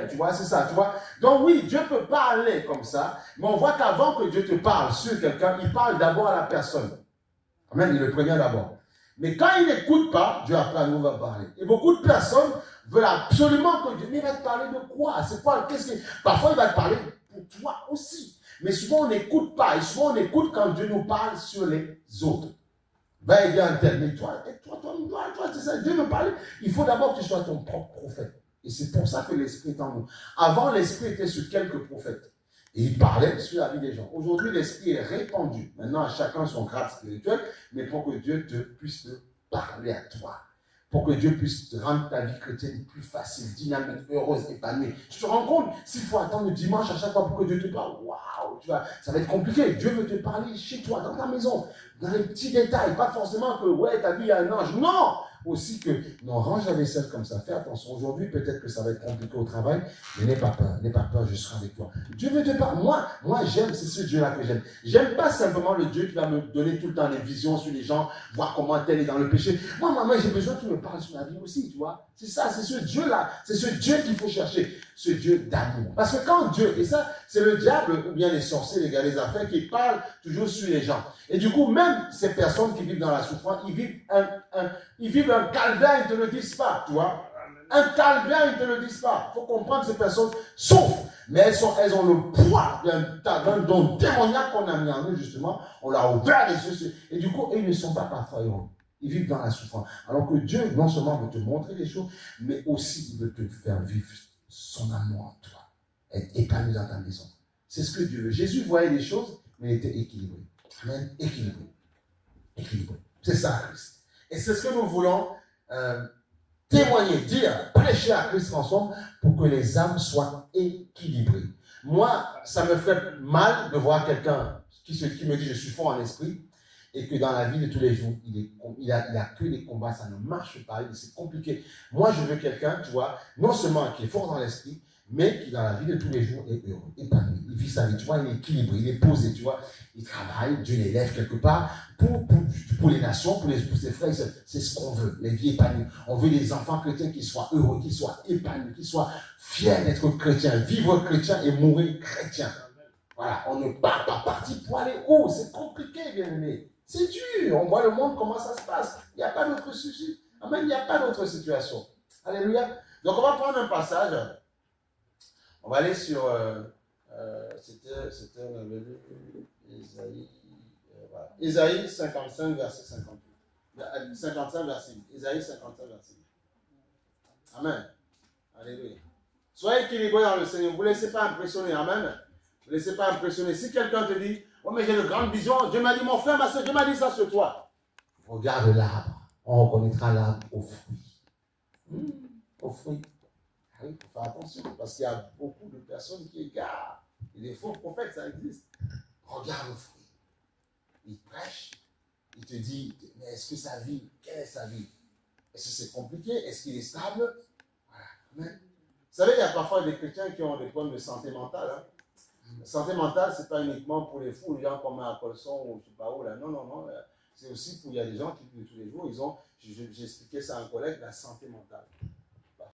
Tu vois, c'est ça, tu vois. Donc oui, Dieu peut parler comme ça, mais on voit qu'avant que Dieu te parle sur quelqu'un, il parle d'abord à la personne. Amen, il le prévient d'abord. Mais quand il n'écoute pas, Dieu après à nous va parler. Et beaucoup de personnes veulent absolument que Dieu, mais il va te parler de quoi? C'est quoi? Parfois il va te parler pour toi aussi. Mais souvent on n'écoute pas. Et souvent on écoute quand Dieu nous parle sur les autres. Va aider un tel. Mais toi, c'est ça, Dieu me parle. Il faut d'abord que tu sois ton propre prophète. Et c'est pour ça que l'Esprit est en nous. Avant, l'Esprit était sur quelques prophètes. Et il parlait sur la vie des gens. Aujourd'hui, l'Esprit est répandu. Maintenant, à chacun son grade spirituel, mais pour que Dieu puisse te parler à toi. Pour que Dieu puisse te rendre ta vie chrétienne plus facile, dynamique, heureuse, épanouie. Tu te rends compte, s'il faut attendre le dimanche à chaque fois pour que Dieu te parle, waouh, ça va être compliqué. Dieu veut te parler chez toi, dans ta maison, dans les petits détails. Pas forcément que, ouais, ta vie, il y a un ange. Non! Aussi que, non, range la vaisselle comme ça, fais attention. Aujourd'hui, peut-être que ça va être compliqué au travail, mais n'aie pas peur, je serai avec toi. Dieu veut te parler. Moi j'aime, c'est ce Dieu-là que j'aime. J'aime pas simplement le Dieu qui va me donner tout le temps des visions sur les gens, voir comment tel est dans le péché. Moi, maman, j'ai besoin qu'il me parle sur la vie aussi, tu vois. C'est ça, c'est ce Dieu-là, c'est ce Dieu qu'il faut chercher, ce Dieu d'amour. Parce que quand Dieu, et ça, c'est le diable, ou bien les sorciers, les gars, les affaires, qui parlent toujours sur les gens. Et du coup, même ces personnes qui vivent dans la souffrance, ils vivent un calvaire, ils ne te le disent pas, tu vois. Un calvaire, ils ne te le disent pas. Il faut comprendre que ces personnes souffrent, mais elles ont le poids d'un don démoniaque qu'on a mis en eux, justement. On leur a ouvert les yeux. Et du coup, ils ne sont pas parfois heureux. Ils vivent dans la souffrance. Alors que Dieu, non seulement veut te montrer les choses, mais aussi il veut te faire vivre son amour en toi. Être épanoui dans ta maison. C'est ce que Dieu veut. Jésus voyait les choses, mais il était équilibré. Amen. Équilibré. Équilibré. C'est ça, Christ. Et c'est ce que nous voulons témoigner, dire, prêcher à Christ ensemble pour que les âmes soient équilibrées. Moi, ça me fait mal de voir quelqu'un qui me dit je suis fort en esprit et que dans la vie de tous les jours, il a que des combats, ça ne marche pas, c'est compliqué. Moi, je veux quelqu'un, tu vois, non seulement qui est fort dans l'esprit, mais qui dans la vie de tous les jours est heureux, épanoui. Il vit sa vie, tu vois, il est équilibré, il est posé, tu vois. Il travaille, Dieu l'élève quelque part pour les nations, pour ses frères. C'est ce qu'on veut, les vies épanouies. On veut des enfants chrétiens qui soient heureux, qui soient épanouis, qui soient fiers d'être chrétiens, vivre chrétien et mourir chrétien. Voilà, on ne part pas parti pour aller où? C'est compliqué, bien aimé. C'est dur. On voit le monde, comment ça se passe. Il n'y a pas d'autre souci. Amen, il n'y a pas d'autre situation. Alléluia. Donc, on va prendre un passage. On va aller sur, on avait lu Ésaïe, voilà. Ésaïe 55, verset 58. 55, verset 8. Ésaïe 55, verset 8. Amen. Alléluia. Soyez équilibrés dans le Seigneur. Ne vous laissez pas impressionner. Amen. Ne vous laissez pas impressionner. Si quelqu'un te dit, oh mais j'ai de grandes visions, Dieu m'a dit, mon frère, ma soeur, Dieu m'a dit ça sur toi. Regarde l'arbre. On reconnaîtra l'arbre aux fruits. Aux fruits. Il faut faire attention parce qu'il y a beaucoup de personnes qui égarent. Et les faux prophètes, ça existe. Regarde le fruit. Il prêche. Il te dit, mais est-ce que sa vie, quelle est sa vie? Est-ce que c'est compliqué? Est-ce qu'il est stable? Voilà. Amen. Vous savez, il y a parfois des chrétiens qui ont des problèmes de santé mentale. Hein. La santé mentale, ce n'est pas uniquement pour les fous, les gens comme à Colson ou je ne sais pas où. Là. Non, non, non. C'est aussi pour, il y a des gens qui, tous les jours, j'ai expliqué ça à un collègue, la santé mentale.